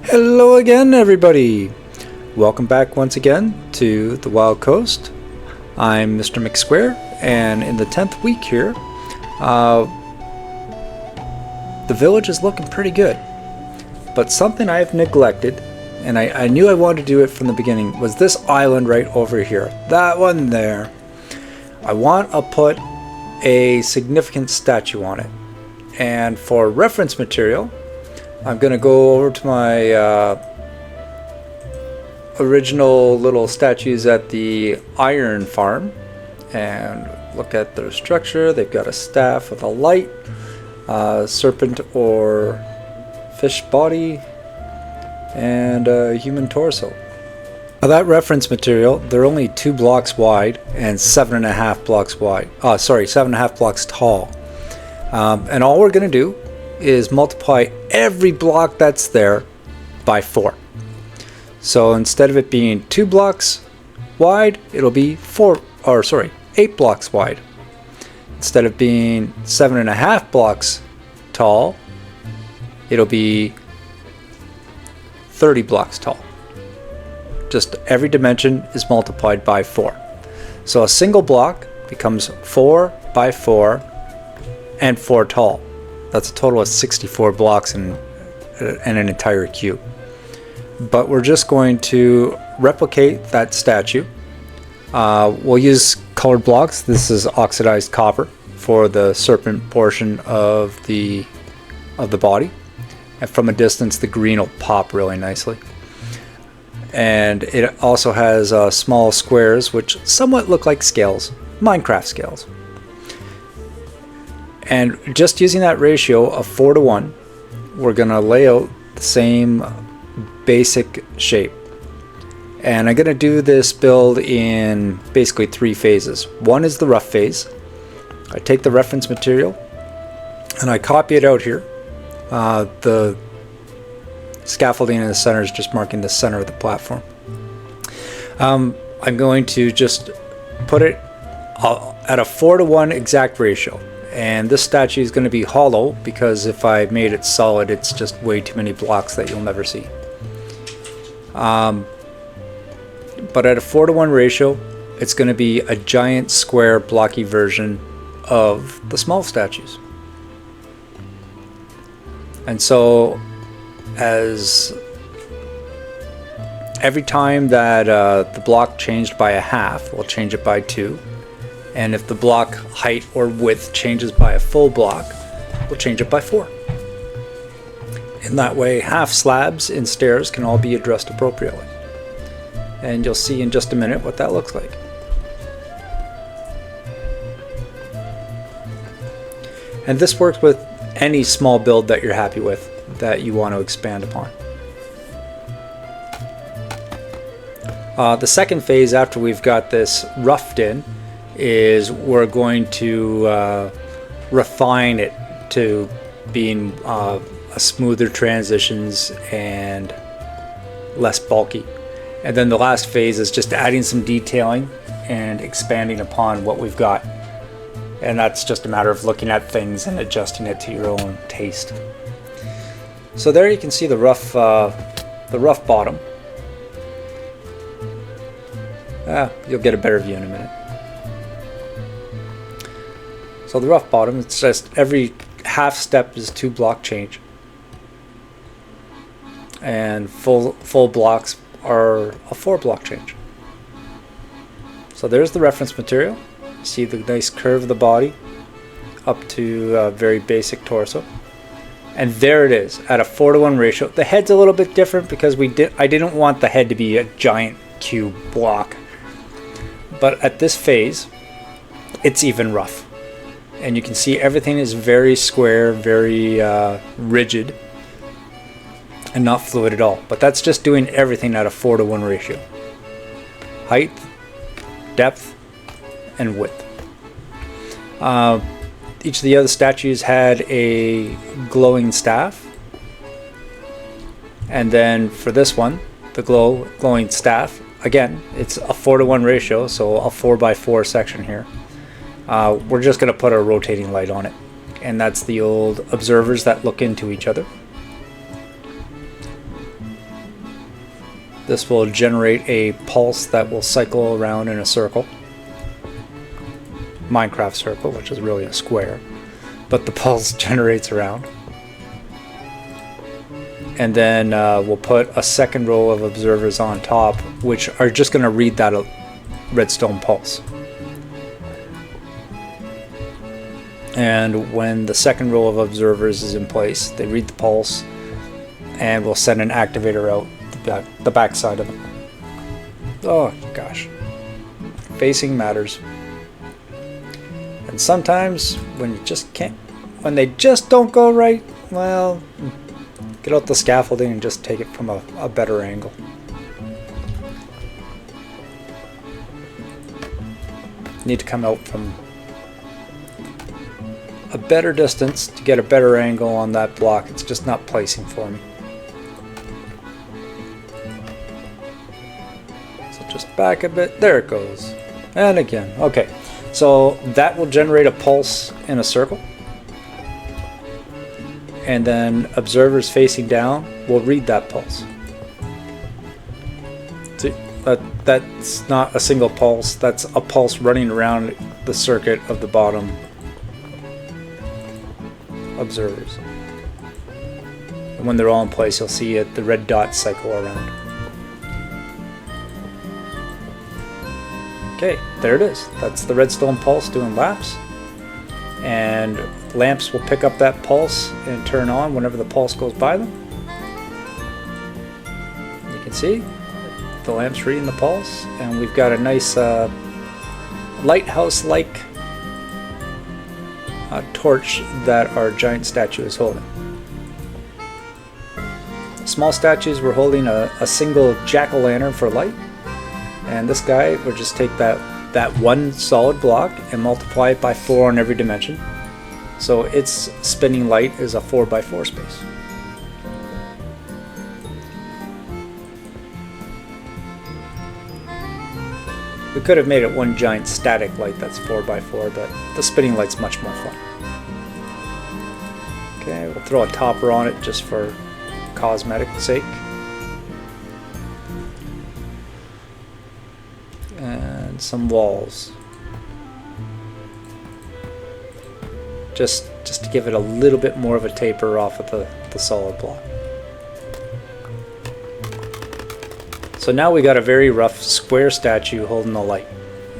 Hello again, everybody. Welcome back once again to the Wild Coast. I'm Mr. McSquare, and in the 10th week here, the village is looking pretty good. But something I have neglected, and I knew I wanted to do it from the beginning, was this island right over here. That one there. I want to put a significant statue on it. And for reference material, I'm going to go over to my original little statues at the iron farm and look at their structure. They've got a staff with a light, serpent or fish body, and a human torso. Now that reference material, they're only 2 blocks wide and 7.5 blocks wide. 7.5 blocks tall. And all we're going to do is multiply every block that's there by 4. So instead of it being 2 blocks wide, it'll be 8 blocks wide. Instead of being 7.5 blocks tall, it'll be 30 blocks tall. Just every dimension is multiplied by 4. So a single block becomes 4 by 4 and 4 tall. That's a total of 64 blocks in an entire cube. But we're just going to replicate that statue. We'll use colored blocks. This is oxidized copper for the serpent portion of the body. And from a distance, the green will pop really nicely. And it also has small squares, which somewhat look like scales, Minecraft scales. And just using that ratio of 4:1, we're going to lay out the same basic shape. And I'm going to do this build in basically 3 phases. One is the rough phase. I take the reference material and I copy it out here. The scaffolding in the center is just marking the center of the platform. I'm going to just put it at a 4:1 exact ratio. And this statue is going to be hollow because if I made it solid, it's just way too many blocks that you'll never see. But at a 4:1 ratio, it's going to be a giant square blocky version of the small statues. And so as every time that the block changed by a half, we'll change it by 2. And if the block height or width changes by a full block, we'll change it by 4. In that way, half slabs and stairs can all be addressed appropriately. And you'll see in just a minute what that looks like. And this works with any small build that you're happy with that you want to expand upon. The second phase after we've got this roughed in is we're going to refine it to being a smoother transitions and less bulky. And then the last phase is just adding some detailing and expanding upon what we've got. And that's just a matter of looking at things and adjusting it to your own taste. So there you can see the rough bottom. You'll get a better view in a minute. So the rough bottom, it's just every half step is 2 block change. And full blocks are a 4 block change. So there's the reference material. See the nice curve of the body up to a very basic torso. And there it is at a 4:1 ratio. The head's a little bit different because I didn't want the head to be a giant cube block. But at this phase, it's even rough. And you can see everything is very square, very rigid, and not fluid at all. But that's just doing everything at a 4:1 ratio. Height, depth, and width. Each of the other statues had a glowing staff. And then for this one, the glowing staff, again, it's a 4:1 ratio, so a 4x4 section here. We're just going to put a rotating light on it. And that's the old observers that look into each other. This will generate a pulse that will cycle around in a circle. Minecraft circle, which is really a square, but the pulse generates around. And then we'll put a second row of observers on top, which are just going to read that redstone pulse. And when the second row of observers is in place, they read the pulse, and we'll send an activator out the back side of it. Oh gosh, facing matters. And sometimes when you just can't, when they just don't go right, well, get out the scaffolding and just take it from a better angle. Need to come out from a better distance to get a better angle on that block. It's just not placing for me. So just back a bit. There it goes. And again. Okay. So that will generate a pulse in a circle. And then observers facing down will read that pulse. See, that's not a single pulse. That's a pulse running around the circuit of the bottom observers. And when they're all in place, you'll see the red dot cycle around. Okay, there it is. That's the redstone pulse doing laps. And lamps will pick up that pulse and turn on whenever the pulse goes by them. You can see the lamps reading the pulse, and we've got a nice lighthouse-like torch that our giant statue is holding. Small statues, we're holding a single jack-o'-lantern for light, and this guy will just take that one solid block and multiply it by 4 on every dimension. So its spinning light is a 4x4 space. We could have made it one giant static light that's 4x4, but the spinning light's much more fun. Okay, we'll throw a topper on it just for cosmetic sake. And some walls. Just to give it a little bit more of a taper off of the solid block. So now we got a very rough square statue holding the light,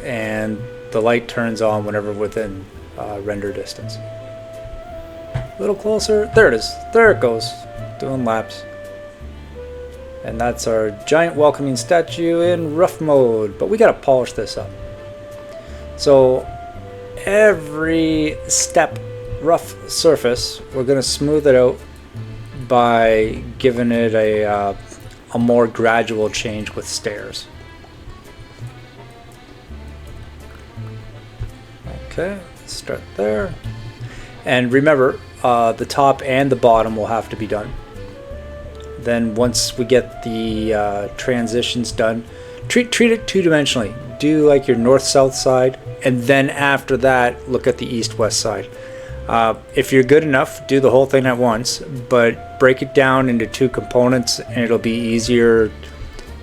and the light turns on whenever within render distance. A little closer, there it is, there it goes, doing laps. And that's our giant welcoming statue in rough mode, but we gotta polish this up. So every step rough surface, we're gonna smooth it out by giving it a more gradual change with stairs. Okay, start there. And remember, the top and the bottom will have to be done. Then once we get the transitions done, treat it two-dimensionally. Do like your north-south side, and then after that, look at the east-west side. If you're good enough, do the whole thing at once, but break it down into 2 components, and it'll be easier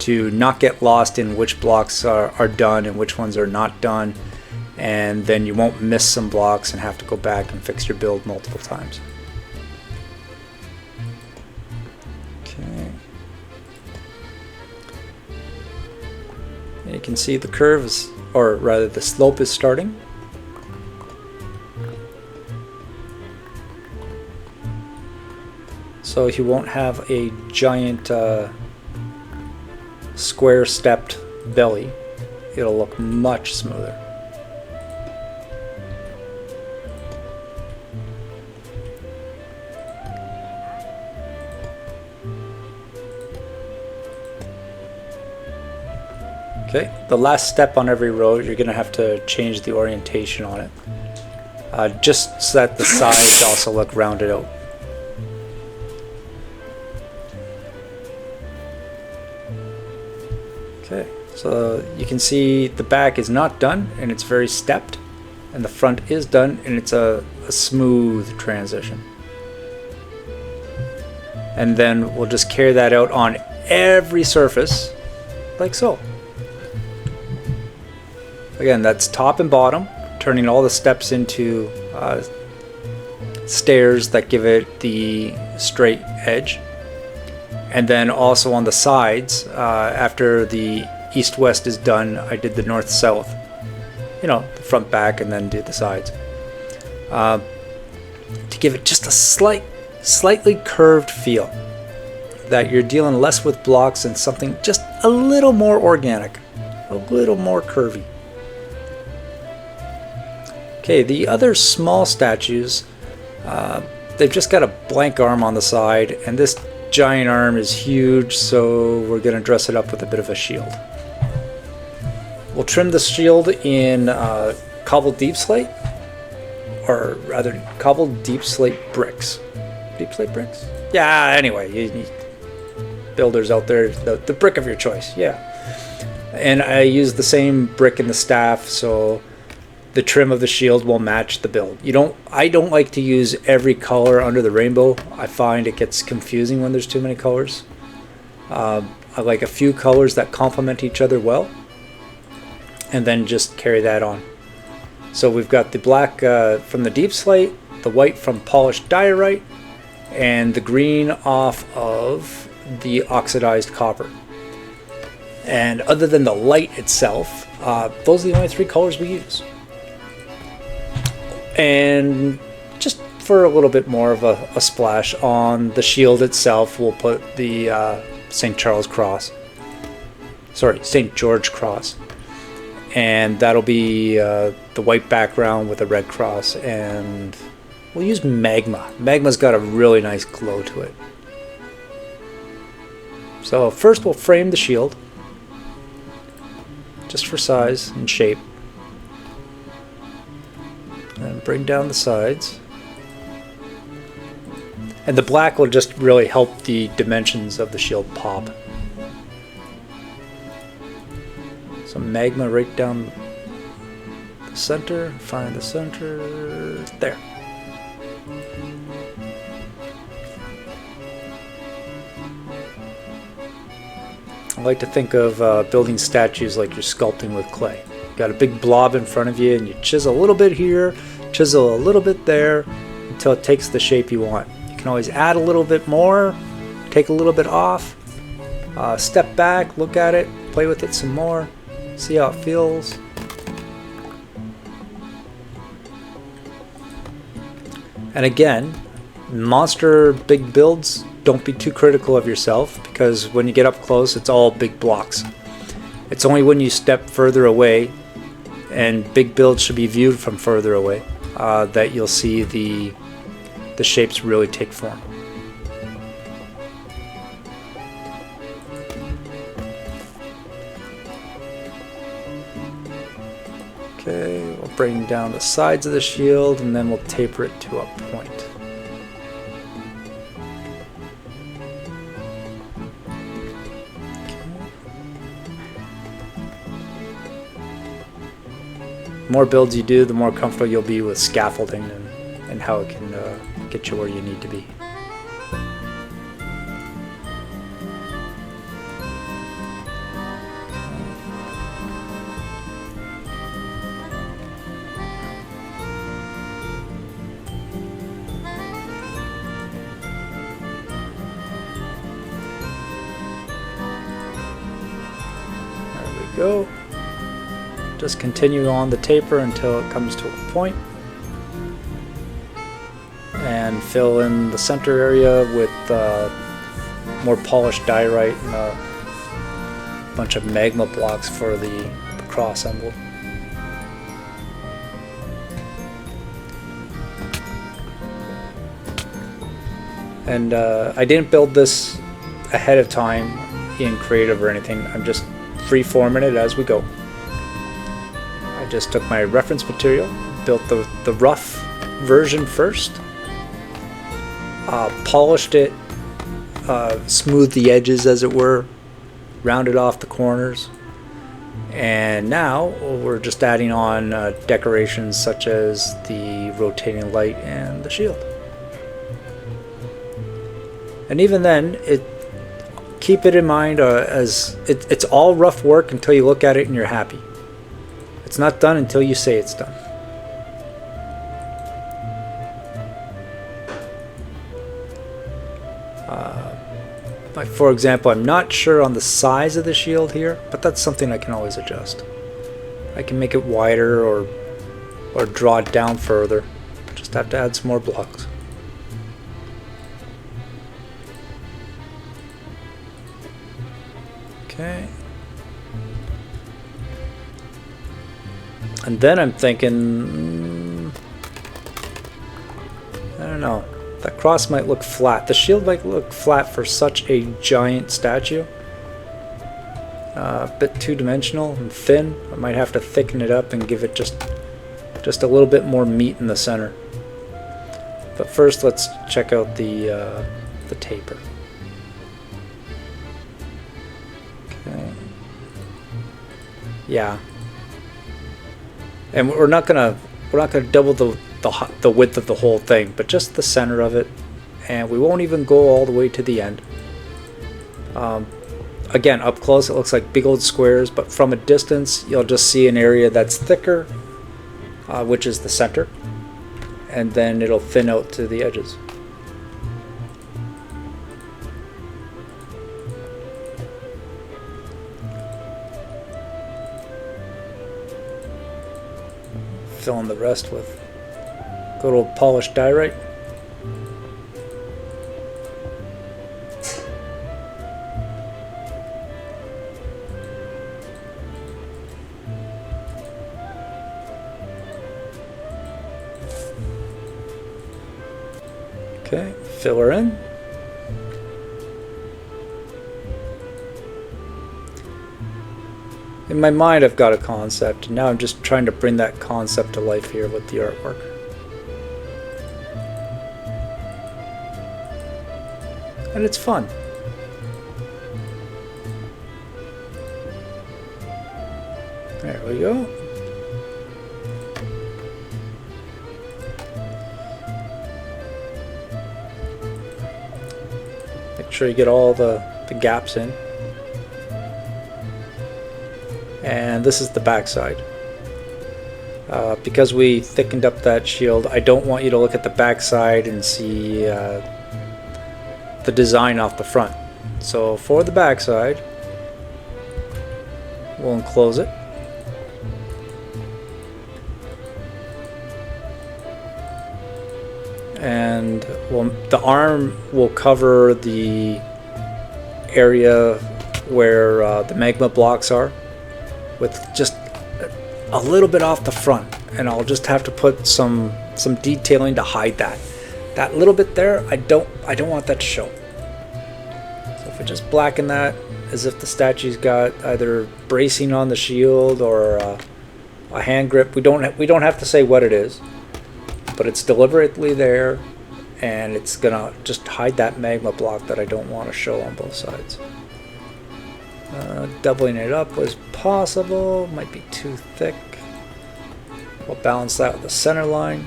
to not get lost in which blocks are done and which ones are not done, and then you won't miss some blocks and have to go back and fix your build multiple times. Okay. You can see the curves, or rather the slope is starting. So you won't have a giant square stepped belly. It'll look much smoother. Okay, the last step on every row, you're going to have to change the orientation on it. Just so that the sides also look rounded out. Okay, so you can see the back is not done and it's very stepped, and the front is done and it's a smooth transition. And then we'll just carry that out on every surface, like so. Again, that's top and bottom, turning all the steps into stairs that give it the straight edge. And then also on the sides, after the east-west is done, I did the north-south. You know, the front, back, and then do the sides. To give it just a slightly curved feel. That you're dealing less with blocks and something just a little more organic. A little more curvy. Okay, the other small statues, they've just got a blank arm on the side, and this giant arm is huge, so we're going to dress it up with a bit of a shield. We'll trim the shield in cobbled deep slate, or rather cobbled deep slate bricks. Deep slate bricks? Yeah, anyway, you builders out there, the brick of your choice, yeah. And I use the same brick in the staff, so the trim of the shield will match the build. I don't like to use every color under the rainbow. I find it gets confusing when there's too many colors. I like a few colors that complement each other well, and then just carry that on. So we've got the black from the deep slate, the white from polished diorite, and the green off of the oxidized copper. And other than the light itself, those are the only three colors we use. And just for a little bit more of a splash on the shield itself, we'll put the St. Charles cross. Sorry, St. George cross. And that'll be the white background with a red cross. And we'll use magma. Magma's got a really nice glow to it. So first we'll frame the shield, just for size and shape. And bring down the sides. And the black will just really help the dimensions of the shield pop. So magma right down the center, find the center, there. I like to think of building statues like you're sculpting with clay. You got a big blob in front of you and you chisel a little bit here, chisel a little bit there until it takes the shape you want. You can always add a little bit more, take a little bit off, step back, look at it, play with it some more, see how it feels. And again, monster big builds, don't be too critical of yourself, because when you get up close it's all big blocks. It's only when you step further away, and big builds should be viewed from further away, that you'll see the shapes really take form. Okay, we'll bring down the sides of the shield and then we'll taper it to a point. The more builds you do, the more comfortable you'll be with scaffolding and how it can get you where you need to be. There we go. Just continue on the taper until it comes to a point. And fill in the center area with more polished diorite and a bunch of magma blocks for the cross emblem. And I didn't build this ahead of time in creative or anything. I'm just free-forming it as we go. I just took my reference material, built the rough version first, polished it, smoothed the edges as it were, rounded off the corners, and now we're just adding on decorations such as the rotating light and the shield. And even then, keep it in mind as it's all rough work until you look at it and you're happy. It's not done until you say it's done. Like for example, I'm not sure on the size of the shield here, but that's something I can always adjust. I can make it wider or draw it down further. Just have to add some more blocks. Okay. And then I'm thinking, I don't know, that cross might look flat. The shield might look flat for such a giant statue. A bit two-dimensional and thin. I might have to thicken it up and give it just a little bit more meat in the center. But first, let's check out the taper. Okay. Yeah. And we're not gonna double the width of the whole thing, but just the center of it, and we won't even go all the way to the end. Again, up close it looks like big old squares, but from a distance you'll just see an area that's thicker, which is the center, and then it'll thin out to the edges. Fill in the rest with good old polished diorite. Okay, fill her in. In my mind I've got a concept, and now I'm just trying to bring that concept to life here with the artwork. And it's fun. There we go. Make sure you get all the gaps in. And this is the back side. Because we thickened up that shield, I don't want you to look at the back side and see the design off the front. So for the back side, we'll enclose it. And the arm will cover the area where the magma blocks are, with just a little bit off the front, and I'll just have to put some detailing to hide that. That little bit there, I don't want that to show. So if I just blacken that as if the statue's got either bracing on the shield or a hand grip, we don't have to say what it is, but it's deliberately there, and it's gonna just hide that magma block that I don't want to show on both sides. Doubling it up was possible, might be too thick. We'll balance that with the center line.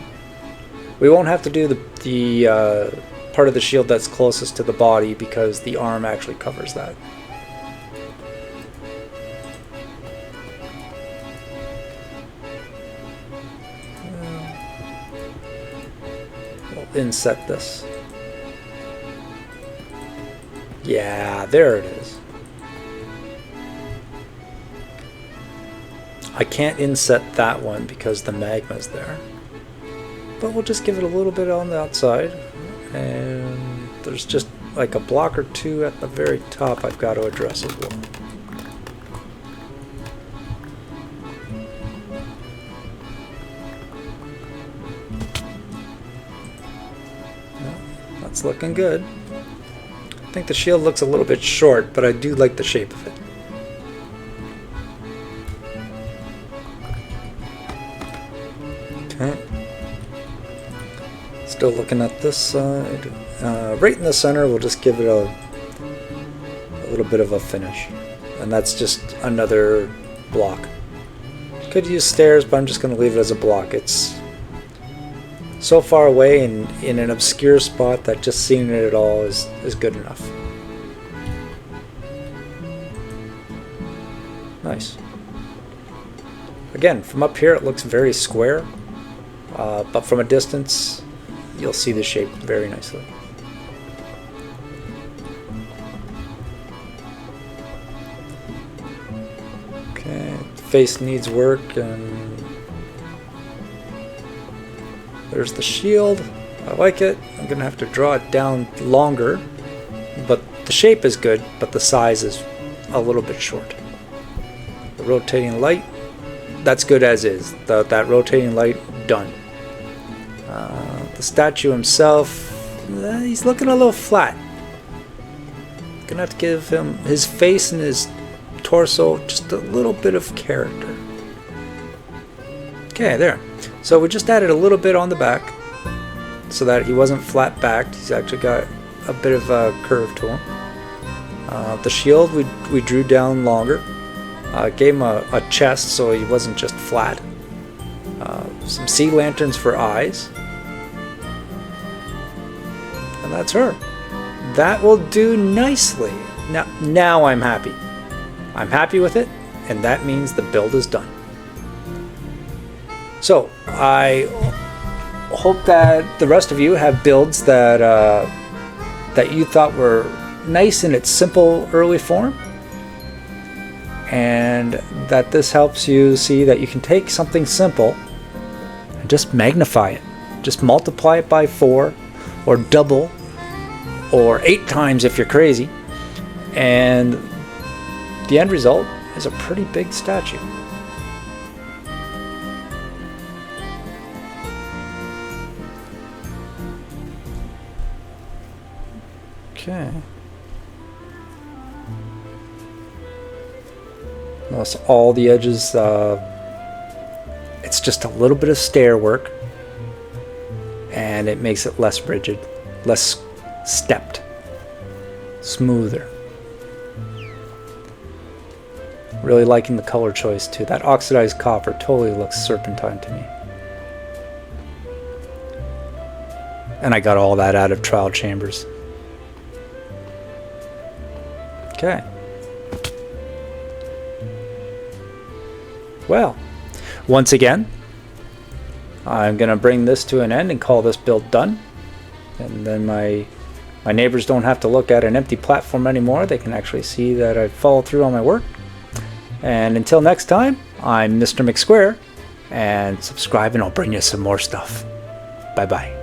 We won't have to do the part of the shield that's closest to the body because the arm actually covers that. We'll inset this. Yeah, there it is. I can't inset that one because the magma's there, but we'll just give it a little bit on the outside, and there's just like a block or two at the very top I've got to address as well. That's looking good. I think the shield looks a little bit short, but I do like the shape of it. Okay. Still looking at this side. Right in the center, we'll just give it a little bit of a finish. And that's just another block. Could use stairs, but I'm just going to leave it as a block. It's so far away and in an obscure spot that just seeing it at all is good enough. Nice. Again, from up here it looks very square, but from a distance you'll see the shape very nicely. Okay, face needs work, and there's the shield. I like it. I'm gonna have to draw it down longer, but the shape is good, but the size is a little bit short. The rotating light, that's good as is. That rotating light, done. The statue himself, he's looking a little flat. Gonna have to give him his face and his torso just a little bit of character. Okay, there. So we just added a little bit on the back so that he wasn't flat backed. He's actually got a bit of a curve to him. The shield we drew down longer. Gave him a chest so he wasn't just flat. Some sea lanterns for eyes. And that's her. That will do nicely. Now I'm happy. I'm happy with it, and that means the build is done. So I hope that the rest of you have builds that that you thought were nice in its simple early form, and that this helps you see that you can take something simple and just magnify it. Just multiply it by 4 or double or 8 times if you're crazy, and the end result is a pretty big statue. Okay. Notice all the edges, it's just a little bit of stair work, and it makes it less rigid, less stepped, smoother. Really liking the color choice too. That oxidized copper totally looks serpentine to me. And I got all that out of trial chambers. Okay. Well, once again, I'm going to bring this to an end and call this build done. And then my neighbors don't have to look at an empty platform anymore. They can actually see that I've followed through on my work. And until next time, I'm Mr. McSquare, and subscribe and I'll bring you some more stuff. Bye-bye.